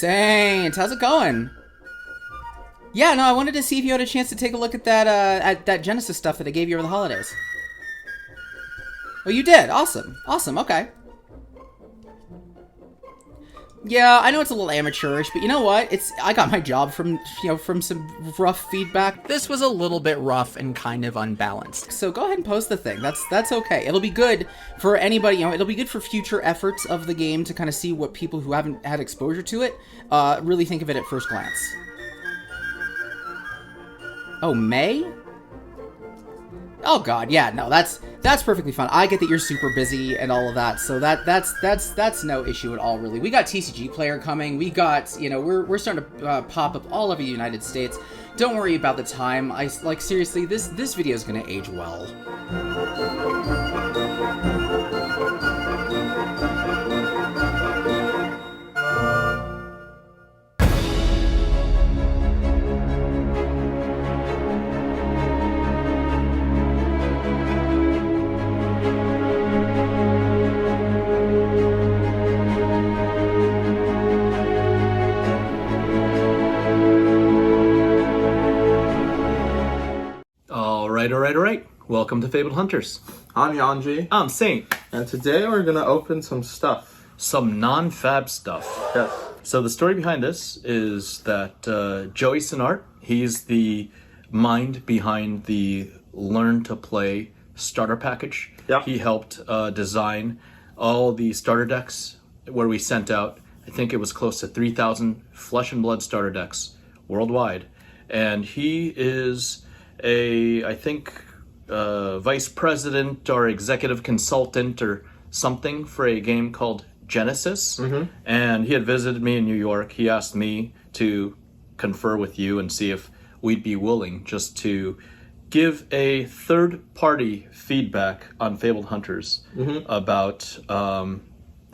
Saint, how's it going? Yeah, no, I wanted to see if you had a chance to take a look at that Genesis stuff that I gave you over the holidays. Oh, you did? Awesome. Awesome, okay. Yeah, I know it's a little amateurish, but you know what? I got my job from some rough feedback. This was a little bit rough and kind of unbalanced. So go ahead and post the thing. That's okay. It'll be good for anybody, it'll be good for future efforts of the game to kind of see what people who haven't had exposure to it really think of it at first glance. Oh, May? Oh god, yeah, no, that's perfectly fine. I get that you're super busy and all of that, so that's no issue at all, really. We got TCG player coming. We got, we're starting to pop up all over the United States. Don't worry about the time. Seriously, this video is gonna age well. All right. Welcome to FaBled Hunters. I'm Yuanji. I'm Saint. And today we're going to open some stuff. Some non-fab stuff. Yes. So the story behind this is that Joey Senart, he's the mind behind the Learn to Play starter package. Yeah. He helped design all the starter decks where we sent out, I think it was close to 3,000 flesh and blood starter decks worldwide. And he is vice president or executive consultant or something for a game called Genesis. Mm-hmm. And he had visited me in New York. He asked me to confer with you and see if we'd be willing just to give a third-party feedback on FaBled Hunters about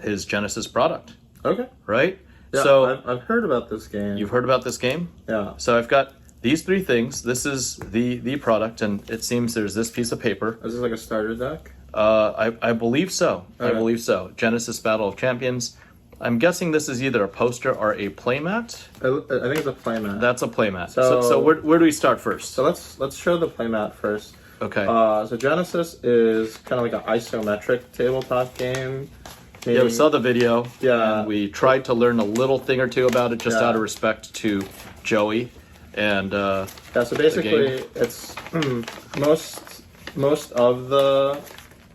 his Genesis product. Okay. Right? Yeah, so I've heard about this game. You've heard about this game? Yeah. So I've got these three things. This is the product, and it seems there's this piece of paper. Is this like a starter deck? I believe so. Okay. I believe so. Genesis Battle of Champions. I'm guessing this is either a poster or a playmat. I think it's a playmat. That's a playmat. So where do we start first? So let's show the playmat first. Okay. So Genesis is kind of like an isometric tabletop game. Yeah, we saw the video. Yeah. And we tried to learn a little thing or two about it just out of respect to Joey. And so basically it's most of the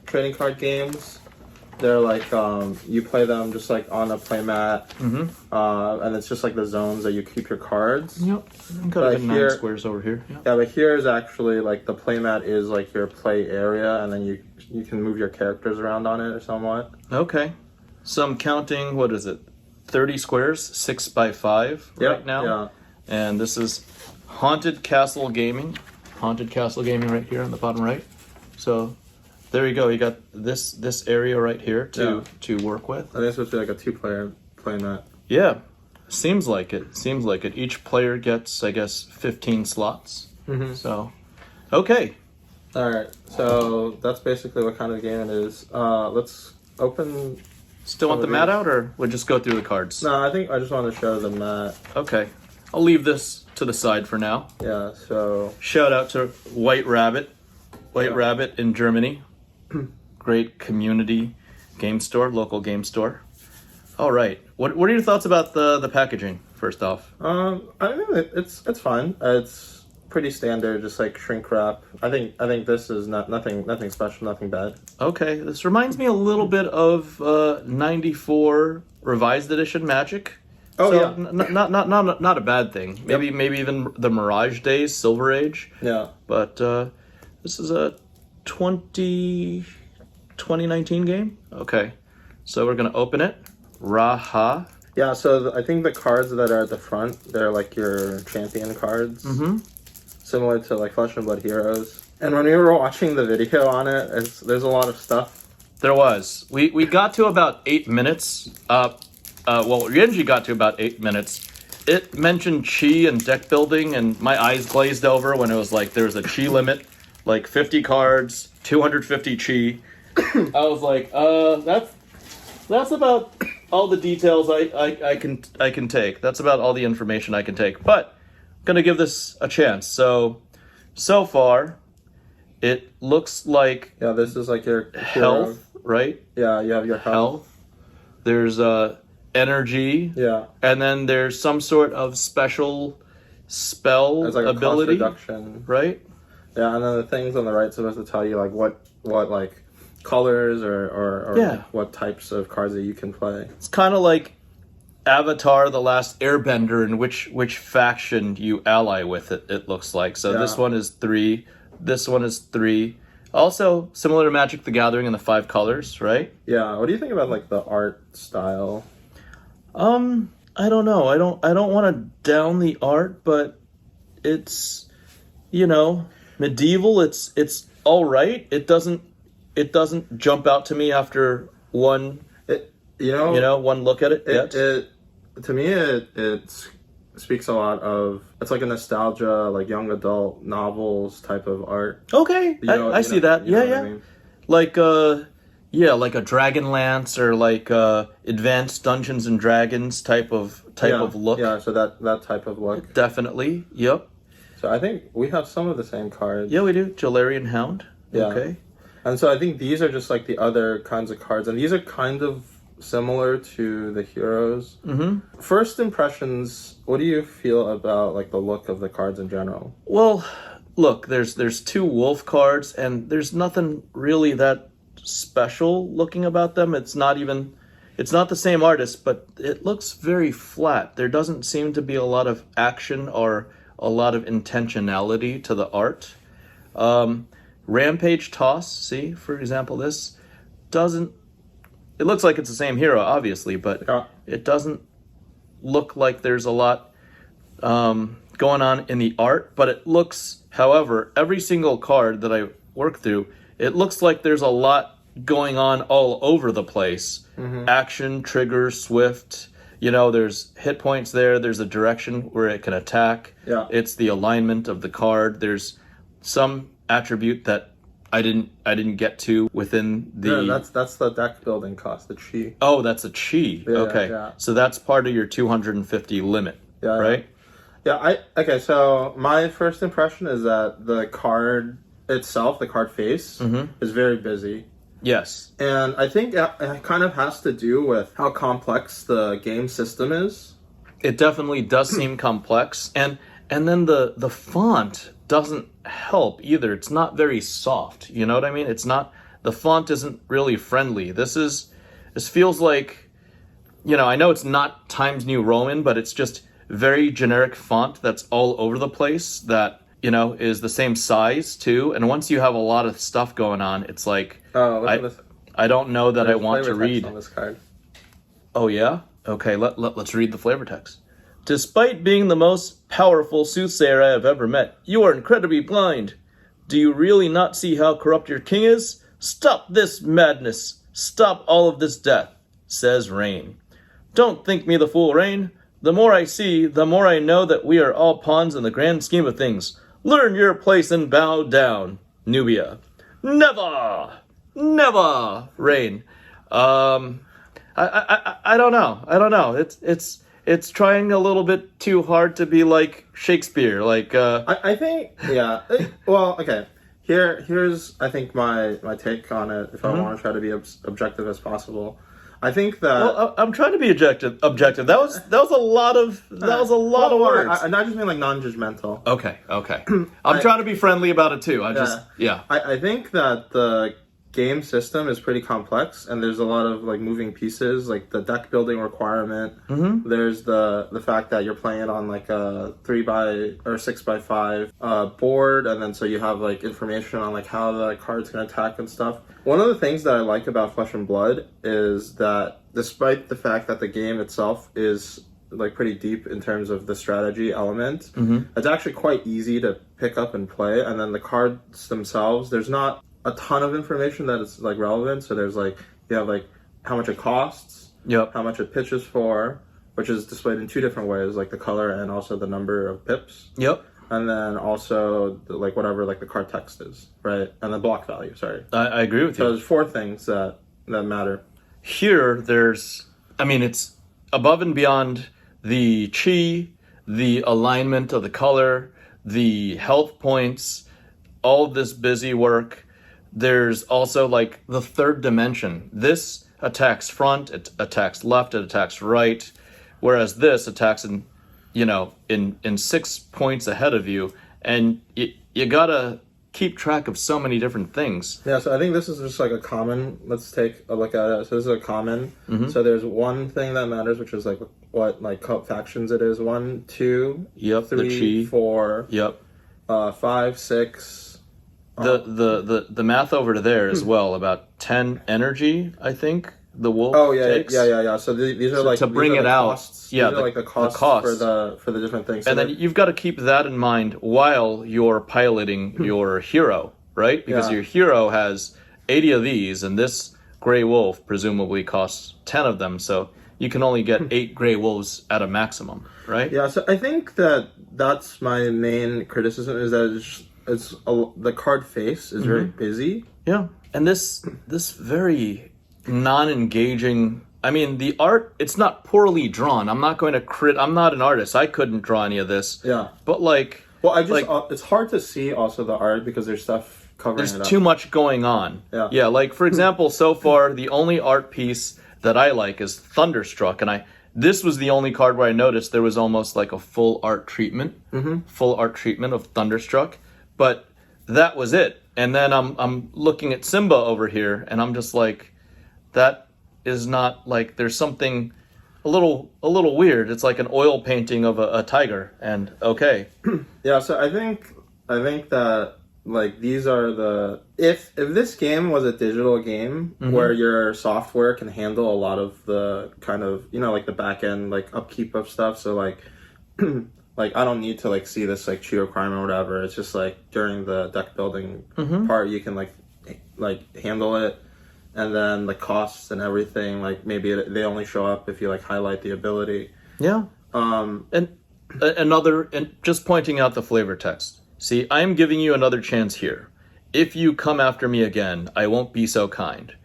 trading card games, they're like you play them just like on a playmat, and it's just like the zones that you keep your cards. Yep. Got 9 squares over here. Yep. Yeah, but here is actually like the playmat is like your play area, and then you can move your characters around on it or somewhat. Okay. So I'm counting, what is it? 30 squares, 6 by 5 right now. Yeah. And this is Haunted Castle Gaming. Haunted Castle Gaming right here on the bottom right. So there you go. You got this area right here to work with. I think it's supposed to be like a 2-player playmat. Yeah. Seems like it. Each player gets, I guess, 15 slots. Mm-hmm. So, okay. All right. So that's basically what kind of game it is. Let's open. Still want the mat out, or we'll just go through the cards? No, I think I just wanted to show the mat. Okay. I'll leave this to the side for now. Yeah, so... Shout out to White Rabbit. Rabbit in Germany. Great community game store, local game store. All right. What are your thoughts about the packaging, first off? I think it's fine. It's pretty standard, just like shrink wrap. I think this is nothing special, nothing bad. Okay. This reminds me a little bit of 94 Revised Edition Magic. Oh, so yeah. Not a bad thing. Maybe even the Mirage days, Silver Age. Yeah. But this is a 2019 game. Okay. So we're going to open it. Raha. Yeah, so I think the cards that are at the front, they're like your champion cards. Mm-hmm. Similar to like Flesh and Blood Heroes. And when we were watching the video on it, there's a lot of stuff. There was. We got to about 8 minutes. Yuanji got to about 8 minutes. It mentioned chi and deck building, and my eyes glazed over when it was like there was a chi limit, like 50 cards, 250 chi. I was like, that's about all the details I can take. That's about all the information I can take. But I'm gonna give this a chance. So far, it looks like Yeah, this is like your health, right? Yeah, you have your health. There's energy. Yeah. And then there's some sort of special spell There's like ability, a cost reduction. right? Yeah, and then the things on the right supposed to tell you like what like colors or Yeah. what types of cards that you can play. It's kind of like Avatar: The Last Airbender, and which faction you ally with. It looks like. So Yeah. this one is 3. This one is 3. Also similar to Magic: The Gathering and the 5 colors, right? Yeah. What do you think about like the art style? I don't know. I don't want to down the art, but it's, medieval. It's all right. It doesn't jump out to me after one one look at it. It to me it speaks a lot of, it's like a nostalgia, like young adult novels type of art. Okay, I see that. Yeah. I mean? Like like a Dragonlance or like Advanced Dungeons and Dragons type of look. Yeah, so that type of look. Definitely. Yep. So I think we have some of the same cards. Yeah, we do. Jalarian Hound. Yeah. Okay. And so I think these are just like the other kinds of cards, and these are kind of similar to the heroes. Mm-hmm. First impressions, what do you feel about like the look of the cards in general? Well, look, there's 2 wolf cards, and there's nothing really that special looking about them. It's not the same artist, but it looks very flat. There doesn't seem to be a lot of action or a lot of intentionality to the art. Rampage Toss, see, for example, this doesn't, it looks like it's the same hero, obviously, but it doesn't look like there's a lot going on in the art. But it looks, however, every single card that I work through, it looks like there's a lot going on all over the place. Mm-hmm. Action, trigger, swift. There's hit points there. There's a direction where it can attack. Yeah. It's the alignment of the card. There's some attribute that I didn't get to within the... Yeah, that's the deck building cost, the chi. Oh, that's a chi. Yeah, okay. Yeah. So that's part of your 250 limit, right? Yeah, okay, so my first impression is that the card itself, the card face, is very busy. Yes. And I think it kind of has to do with how complex the game system is. It definitely does seem complex. And then the font doesn't help either. It's not very soft. You know what I mean? The font isn't really friendly. This feels like, I know it's not Times New Roman, but it's just very generic font that's all over the place that, is the same size too. And once you have a lot of stuff going on, it's like, I don't know that I want to read. On this card. Oh yeah? Okay, let's read the flavor text. Despite being the most powerful soothsayer I have ever met, you are incredibly blind. Do you really not see how corrupt your king is? Stop this madness. Stop all of this death, says Rain. Don't think me the fool, Rain. The more I see, the more I know that we are all pawns in the grand scheme of things. Learn your place and bow down, Nubia. Never! Never! Rain. I don't know. It's trying a little bit too hard to be like Shakespeare. I think, yeah. Well, okay. Here's I think my take on it. If I want to try to be objective as possible, I think that. Well, I'm trying to be objective. That was a lot of of words. I just mean like non-judgmental. Okay. I'm trying to be friendly about it too. I think that the game system is pretty complex, and there's a lot of like moving pieces, like the deck building requirement. There's the fact that you're playing on like a 3x or 6x5 board, and then so you have like information on like how the cards can attack and stuff. One of the things that I like about Flesh and Blood is that despite the fact that the game itself is like pretty deep in terms of the strategy element, it's actually quite easy to pick up and play. And then the cards themselves, there's not a ton of information that is like relevant. So there's like, you have like how much it costs, how much it pitches for, which is displayed in 2 different ways, like the color and also the number of pips. And then also like whatever like the card text is, right? And the block value, sorry. I agree with you. So there's 4 things that matter. Here, there's I mean, it's above and beyond the chi, the alignment of the color, the health points, all of this busy work. There's also like the third dimension. This attacks front, it attacks left, it attacks right, whereas this attacks in 6 points ahead of you, and you gotta keep track of so many different things. Yeah, so I think this is just like a common. Let's take a look at it. So this is a common. So there's one thing that matters, which is like what like factions it is. 1, 2, Yep, 3, the chi. 4. Yep. 5, 6. The math over there as well, about 10 energy, I think the wolf Oh yeah, takes. yeah. So these are like to bring these are it the out. Costs. Yeah, these are like the costs for the different things. So and then you've got to keep that in mind while you're piloting your hero, right? Because your hero has 80 of these, and this gray wolf presumably costs 10 of them, so you can only get 8 gray wolves at a maximum, right? Yeah, so I think that's my main criticism is that the card face is very busy. Yeah, and this very non-engaging. I mean, the art, it's not poorly drawn. I'm not going to I'm not an artist. I couldn't draw any of this. Yeah. But like... Well, it's hard to see also the art because there's stuff covering it up. There's too much going on. Yeah. Yeah, like, for example, so far, the only art piece that I like is Thunderstruck. And this was the only card where I noticed there was almost like a full art treatment. Full art treatment of Thunderstruck. But that was it. And then I'm looking at Simba over here, and I'm just like, that is not like, there's something a little weird. It's like an oil painting of a tiger, and okay. Yeah, so I think that like these are the if this game was a digital game where your software can handle a lot of the kind of like the back end like upkeep of stuff. So like like I don't need to like see this like Chio crime or whatever. It's just like during the deck building part you can like handle it. And then the costs and everything, like maybe they only show up if you like highlight the ability. Yeah. And just pointing out the flavor text. See, I am giving you another chance here. If you come after me again, I won't be so kind.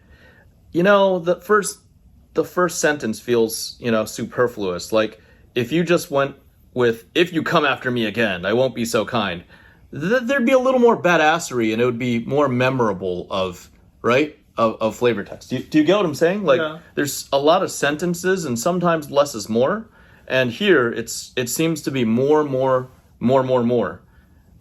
The first sentence feels, superfluous. Like if you just went with, if you come after me again, I won't be so kind. There'd be a little more badassery, and it would be more memorable of flavor text. Do you get what I'm saying? Like, there's a lot of sentences, and sometimes less is more. And here, it seems to be more.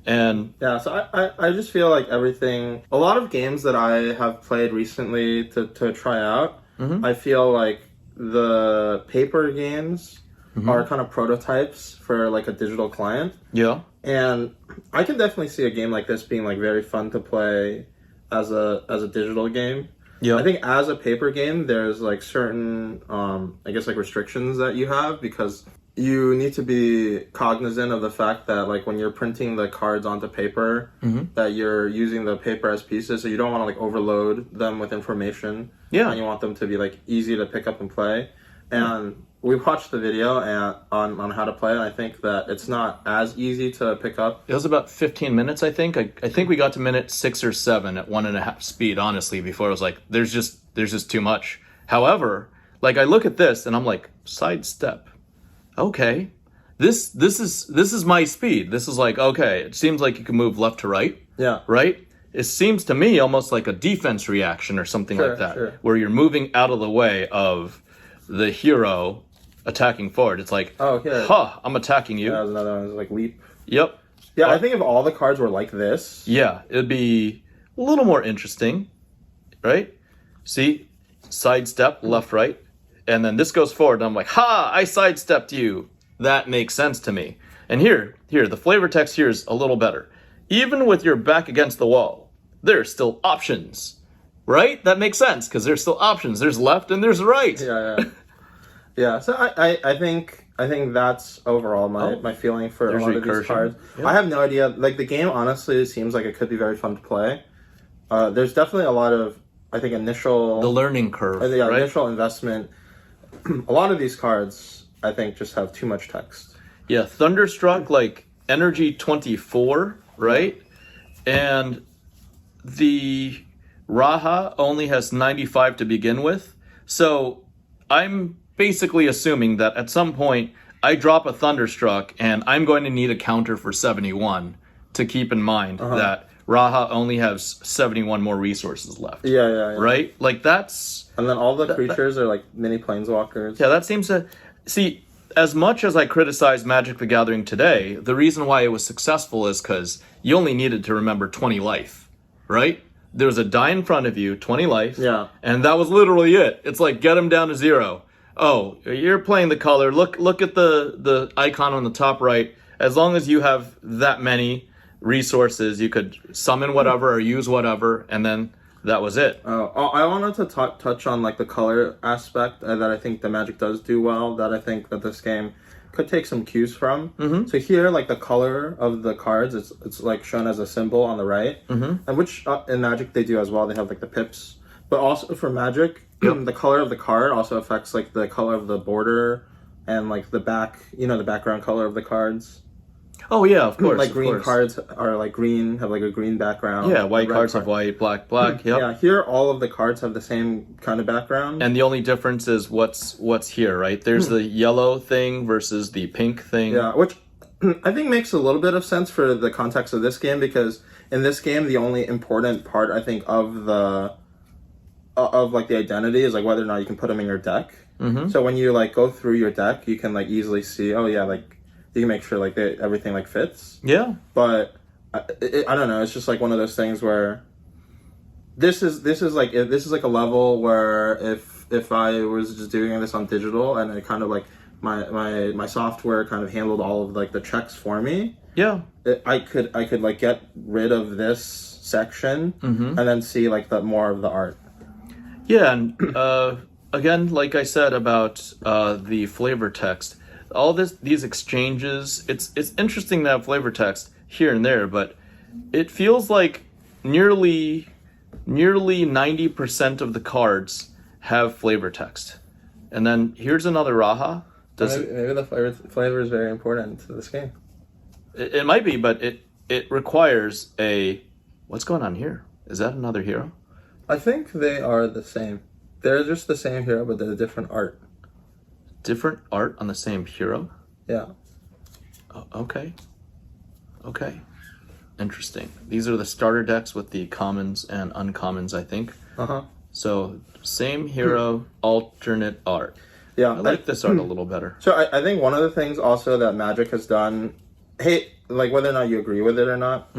And yeah, so I just feel like everything. A lot of games that I have played recently to try out, I feel like the paper games are kind of prototypes for like a digital client. Yeah. And I can definitely see a game like this being like very fun to play as a digital game. Yeah. I think as a paper game, there's like certain, I guess like restrictions that you have because you need to be cognizant of the fact that like when you're printing the cards onto paper, that you're using the paper as pieces, so you don't want to like overload them with information. Yeah. And you want them to be like easy to pick up and play. And we watched the video on how to play, and I think that it's not as easy to pick up. It was about 15 minutes, I think. I think we got to minute 6 or 7 at 1.5 speed, honestly, before it was like, there's just too much. However, like I look at this and I'm like, sidestep. Okay. This is my speed. This is like, okay, it seems like you can move left to right. Yeah. Right? It seems to me almost like a defense reaction or something like that, where you're moving out of the way of the hero attacking forward. It's like, I'm attacking you. Yeah, there's another one. It's like leap. Yep. Yeah, I think if all the cards were like this. Yeah, it'd be a little more interesting, right? See, sidestep, left, right. And then this goes forward, and I'm like, I sidestepped you. That makes sense to me. And here, the flavor text here is a little better. Even with your back against the wall, there's still options. Right? That makes sense, because there's still options. There's left and there's right. Yeah. Yeah, so I think that's overall my feeling for a lot of these cards. Yeah. I have no idea. Like, the game, honestly, seems like it could be very fun to play. There's definitely a lot of, I think, initial... The learning curve, right? Initial investment. A lot of these cards, I think, just have too much text. Yeah, Thunderstruck, like, energy 24, right? And the Raha only has 95 to begin with. So I'm basically assuming that at some point I drop a Thunderstruck and I'm going to need a counter for 71 to keep in mind that Raha only has 71 more resources left. Yeah. Right? Like that's... And then all the creatures are like mini planeswalkers. Yeah, that seems to... See, as much as I criticize Magic the Gathering today, the reason why it was successful is because you only needed to remember 20 life, right? There was a die in front of you, 20 life, and that was literally it. It's like, get him down to 0. Oh, you're playing the color. Look at the icon on the top right. As long as you have that many resources, you could summon whatever or use whatever, and then that was it. I wanted to touch on like the color aspect that I think the Magic does do well, that I think that this game could take some cues from. So here, like the color of the cards, it's like shown as a symbol on the right, and which in Magic they do as well. They have like the pips, but also for Magic, the color of the card also affects like the color of the border and like the background color of the cards. Oh yeah, of course. Like green cards are like green, have like a green background. Yeah, white cards have white, black. Yep. Yeah, here all of the cards have the same kind of background. And the only difference is what's here, right? There's the yellow thing versus the pink thing. Yeah, which I think makes a little bit of sense for the context of this game, because in this game the only important part I think of the like the identity is like whether or not you can put them in your deck. So when you like go through your deck, you can like easily see, oh yeah, like you can make sure like everything like fits. Yeah. But I don't know. It's just like one of those things where this is like a level where if I was just doing this on digital and it kind of like my software kind of handled all of like the checks for me. Yeah. I could like get rid of this section and then see like the more of the art. Yeah, and again, like I said about the flavor text. All these exchanges, it's interesting to have flavor text here and there, but it feels like nearly 90% of the cards have flavor text. And then here's another Raha. Maybe the flavor is very important to this game. It might be, but it requires a... What's going on here? Is that another hero? I think they are the same. They're just the same hero, but they're different art. Different art on the same hero? Yeah. Oh, okay. Interesting. These are the starter decks with the commons and uncommons, I think. So, same hero, alternate art. Yeah. I like this art a little better. So I think one of the things also that Magic has done, like whether or not you agree with it or not,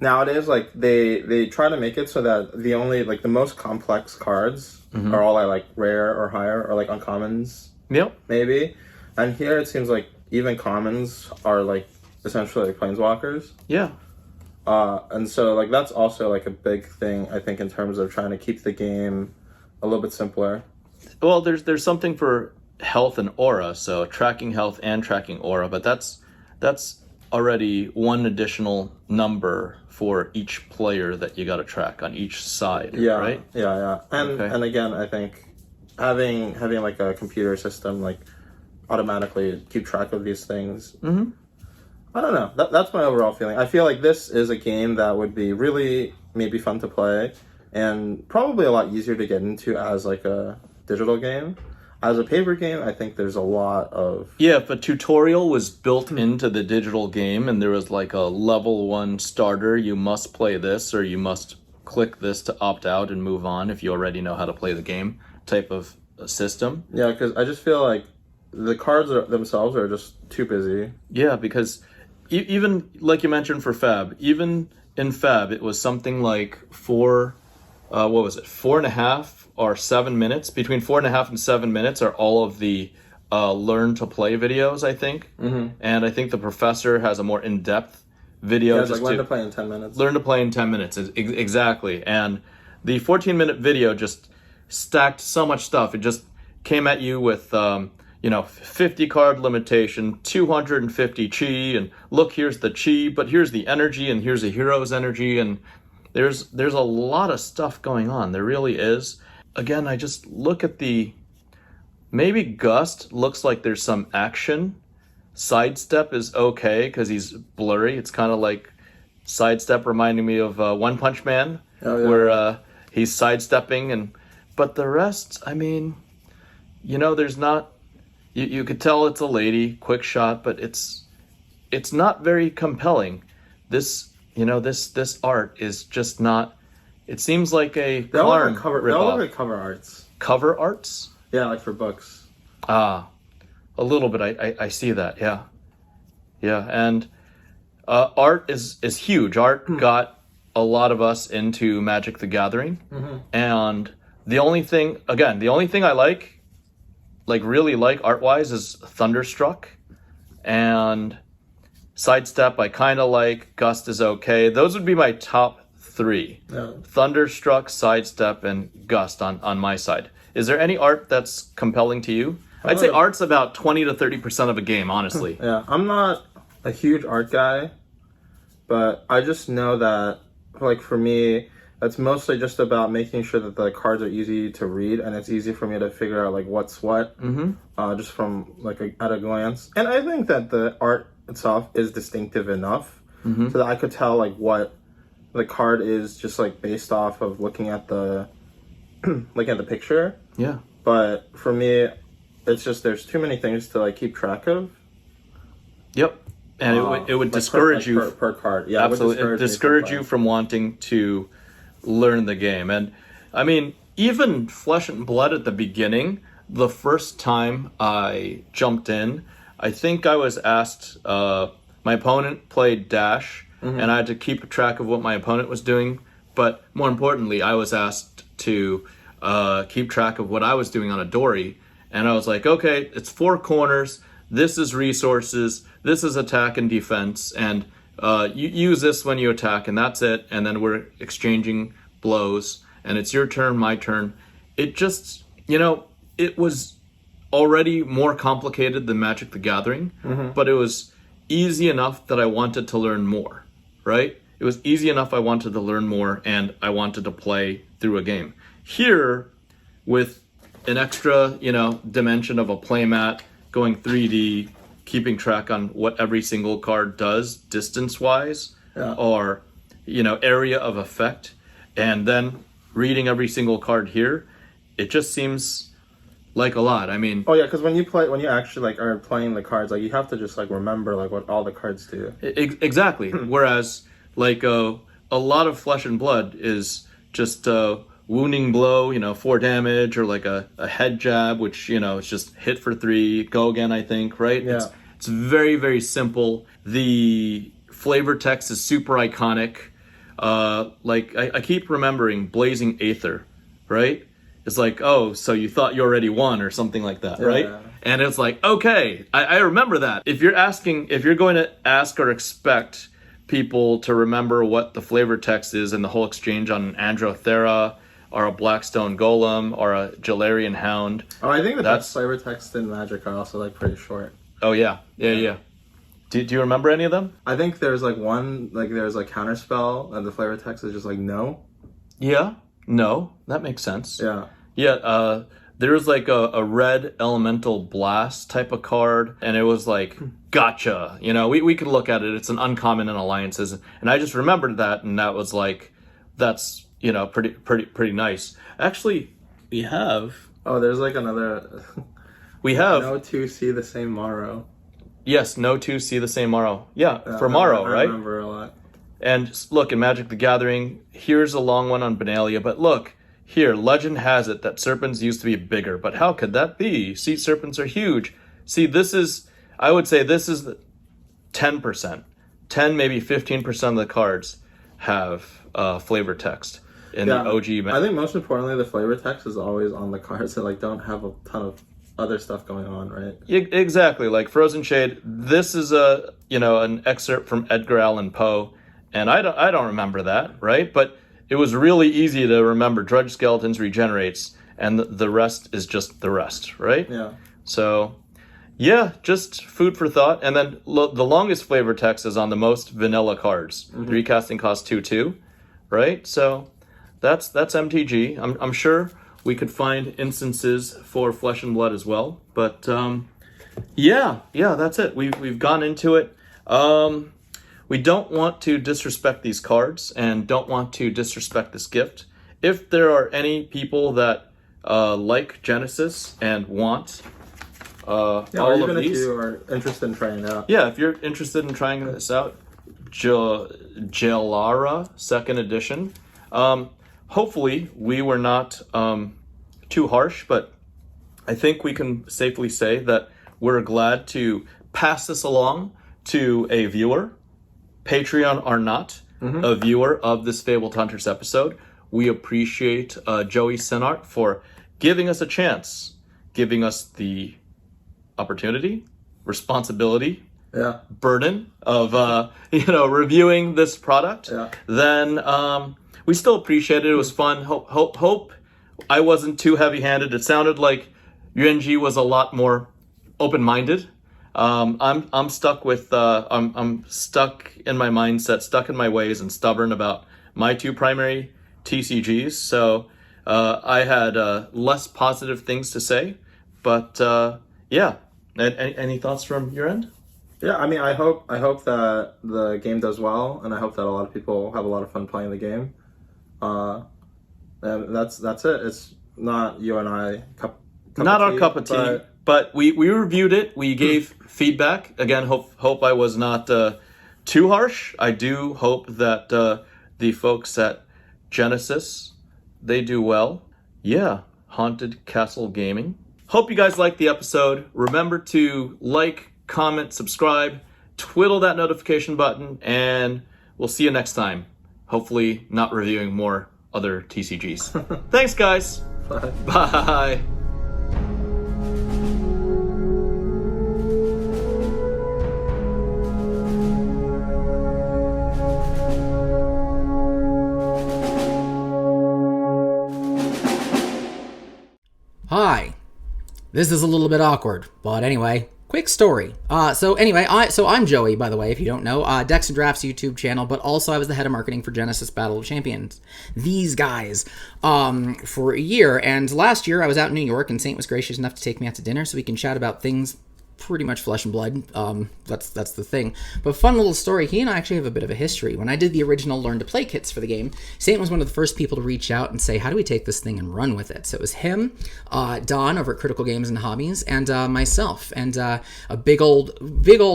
nowadays, like they try to make it so that the only like the most complex cards are all like rare or higher or like uncommons. Yep. Maybe. And here it seems like even commons are like essentially like planeswalkers. Yeah. And so like that's also like a big thing I think in terms of trying to keep the game a little bit simpler. Well, there's something for health and aura, so tracking health and tracking aura, but that's already one additional number for each player that you got to track on each side, right? Yeah. And again, I think having like a computer system like automatically keep track of these things. I don't know. That's my overall feeling. I feel like this is a game that would be really maybe fun to play and probably a lot easier to get into as like a digital game. As a paper game, I think there's a lot of... Yeah, if a tutorial was built into the digital game and there was like a level 1 starter, you must play this or you must click this to opt out and move on if you already know how to play the game type of system. Yeah, because I just feel like the cards themselves are just too busy. Yeah, because even like you mentioned for FaB, even in FaB, it was something like 4.5 or 7 minutes. Between 4.5 and 7 minutes are all of the learn to play videos, I think. And I think the professor has a more in-depth video. Yeah, it's like learn to play in 10 minutes. Learn to play in 10 minutes, exactly. And the 14-minute video just stacked so much stuff. It just came at you with 50 card limitation, 250 chi, and look, here's the chi, but here's the energy, and here's a hero's energy, and there's a lot of stuff going on. There really is. Again, I just look at maybe Gust looks like there's some action. Sidestep is okay because he's blurry. It's kind of like Sidestep reminding me of One Punch Man, where he's sidestepping, but the rest, I mean, there's not. You could tell it's a lady, quick shot, but it's not very compelling. This art is just not. It seems like a Karn They all look like cover arts. Cover arts? Yeah, like for books. A little bit. I see that. Yeah, and art is huge. Art got a lot of us into Magic the Gathering, and the only thing I really like art-wise is Thunderstruck, and Sidestep I kind of like, Gust is okay. Those would be my top 3. Yeah. Thunderstruck, Sidestep, and Gust on my side. Is there any art that's compelling to you? I'd say art's about 20 to 30% of a game, honestly. Yeah, I'm not a huge art guy, but I just know that, like, for me, it's mostly just about making sure that the cards are easy to read, and it's easy for me to figure out, like, what's what, just from, like, at a glance. And I think that the art itself is distinctive enough so that I could tell, like, what the card is just, like, based off of looking at the picture. Yeah. But for me, it's just there's too many things to, like, keep track of. Yep. And it would discourage you per card. Yeah, absolutely. It would discourage you from wanting to learn the game. And I mean, even Flesh and Blood at the beginning, the first time I jumped in, I think I was asked, my opponent played Dash, and I had to keep track of what my opponent was doing. But more importantly, I was asked to keep track of what I was doing on a Dory. And I was like, okay, it's 4 corners. This is resources. This is attack and defense. And you use this when you attack, and that's it. And then we're exchanging blows. And it's your turn, my turn. It just, it was already more complicated than Magic the Gathering. But it was easy enough that I wanted to learn more, right? It was easy enough I wanted to learn more, and I wanted to play through a game. Here, with an extra, dimension of a playmat, going 3D, keeping track on what every single card does distance-wise, or, area of effect, and then reading every single card here, it just seems like a lot. I mean... Oh, yeah, because when you actually, are playing the cards, you have to just, remember, what all the cards do. Exactly. Whereas, a lot of Flesh and Blood is just... wounding blow, 4 damage, or a head jab, which, it's just hit for 3, go again, I think, right? Yeah. It's very, very simple. The flavor text is super iconic. I keep remembering Blazing Aether, right? It's oh, so you thought you already won, or something like that, right? Yeah. And it's okay, I remember that. If you're going to ask or expect people to remember what the flavor text is in the whole exchange on an Androthera, or a Blackstone Golem, or a Jalarian Hound. Oh, I think that's flavor text in Magic are also pretty short. Oh yeah. Do you remember any of them? I think there's one, there's Counterspell, and the flavor text is just no. Yeah, no, that makes sense. Yeah. Yeah, there's a red elemental blast type of card, and it was gotcha. We could look at it. It's an uncommon in alliances, and I just remembered that, and that was that's pretty nice. Actually, we have... Oh, there's another... We have... No two see the same morrow. Yes, no two see the same morrow. Yeah, for morrow, right? I remember a lot. And look, in Magic the Gathering, here's a long one on Benalia, but look, here, legend has it that serpents used to be bigger, but how could that be? Sea serpents are huge. See, I would say this is 10%. 10, maybe 15% of the cards have flavor text. In the OG. I think most importantly, the flavor text is always on the cards that don't have a ton of other stuff going on, right? Exactly. Frozen Shade. This is an excerpt from Edgar Allan Poe, and I don't remember that, right? But it was really easy to remember. Drudge Skeletons regenerates, and the rest is just the rest, right? Yeah. So, yeah, just food for thought. And then the longest flavor text is on the most vanilla cards. 3 casting cost 2/2, right? So. That's MTG. I'm sure we could find instances for Flesh and Blood as well. But yeah, that's it. We've gone into it. We don't want to disrespect these cards and don't want to disrespect this gift. If there are any people that like Genesis and want all even of if these. you are interested in trying it out. Yeah, if you're interested in trying this out, Gelara 2nd edition. Hopefully we were not too harsh, but I think we can safely say that we're glad to pass this along to a viewer, Patreon or not, a viewer of this FaBled Hunters episode. We appreciate Joey Senart for giving us a chance, giving us the opportunity, responsibility, burden of reviewing this product. Then we still appreciate it. It was fun. Hope I wasn't too heavy-handed. It sounded like Yuanji was a lot more open-minded. I'm stuck with I'm stuck in my mindset, stuck in my ways, and stubborn about my 2 primary TCGs. So I had less positive things to say, but yeah. Any thoughts from your end? Yeah, I mean, I hope that the game does well, and I hope that a lot of people have a lot of fun playing the game. And that's it. It's not you and I not our cup of tea, but we reviewed it. We gave feedback. Again, hope I was not too harsh. I do hope that the folks at Genesis, they do well. Yeah, Haunted Castle Gaming. Hope you guys liked the episode. Remember to like, comment, subscribe, twiddle that notification button, and we'll see you next time. Hopefully not reviewing more other TCGs. Thanks, guys. Bye. Bye. Hi. This is a little bit awkward, but anyway, quick story. So I'm Joey, by the way, if you don't know, Decks and Drafts YouTube channel, but also I was the head of marketing for Genesis Battle of Champions. These guys, for a year, and last year I was out in New York, and Saint was gracious enough to take me out to dinner so we can chat about things pretty much flesh and blood. That's the thing. But fun little story, he and I actually have a bit of a history. When I did the original Learn to Play kits for the game, Saint was one of the first people to reach out and say, how do we take this thing and run with it? So it was him, Don over at Critical Games and Hobbies, and myself, and a big old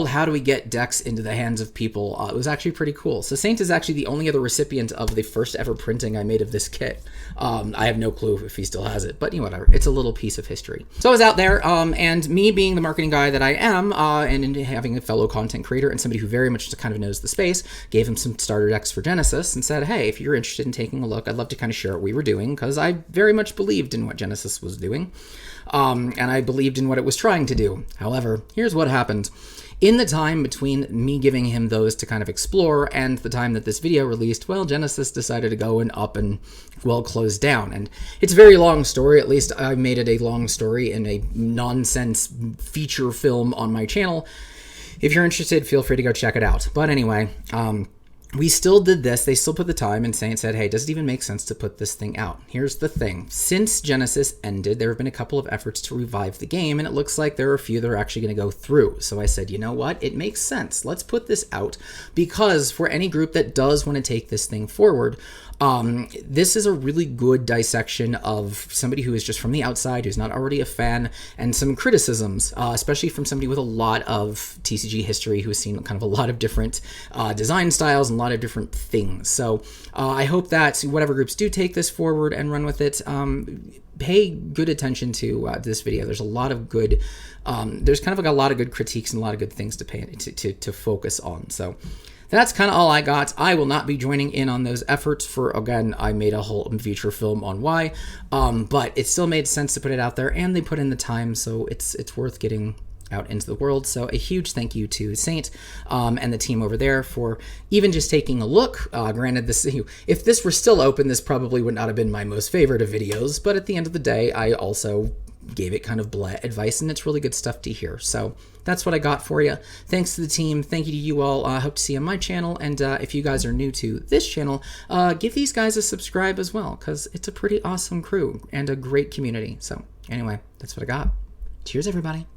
how do we get decks into the hands of people. It was actually pretty cool. So Saint is actually the only other recipient of the first ever printing I made of this kit. I have no clue if he still has it, but whatever. It's a little piece of history. So I was out there, and me being the marketing guy that I am, and having a fellow content creator and somebody who very much kind of knows the space, gave him some starter decks for Genesis and said, hey, if you're interested in taking a look, I'd love to kind of share what we were doing, because I very much believed in what Genesis was doing, and I believed in what it was trying to do. However, here's what happened. In the time between me giving him those to kind of explore and the time that this video released, well, Genesis decided to go and up and, well, close down. And it's a very long story. At least I made it a long story in a nonsense feature film on my channel. If you're interested, feel free to go check it out. But anyway, we still did this. They still put the time, and Saint said, hey, does it even make sense to put this thing out? Here's the thing. Since Genesis ended, there have been a couple of efforts to revive the game, and it looks like there are a few that are actually going to go through. So I said, you know what? It makes sense. Let's put this out, because for any group that does want to take this thing forward, this is a really good dissection of somebody who is just from the outside, who's not already a fan, and some criticisms, especially from somebody with a lot of TCG history, who's seen kind of a lot of different design styles and a lot of different things. So I hope that whatever groups do take this forward and run with it, pay good attention to this video. There's a lot of good, there's kind of like a lot of good critiques and a lot of good things to pay to focus on. So that's kind of all I got. I will not be joining in on those efforts for, again, I made a whole feature film on why, but it still made sense to put it out there, and they put in the time, so it's worth getting out into the world. So a huge thank you to Saint and the team over there for even just taking a look. Granted, this, if this were still open, this probably would not have been my most favorite of videos, but at the end of the day, I also gave it kind of advice, and it's really good stuff to hear. So that's what I got for you. Thanks to the team. Thank you to you all. I hope to see you on my channel. And if you guys are new to this channel, give these guys a subscribe as well, because it's a pretty awesome crew and a great community. So anyway, that's what I got. Cheers, everybody.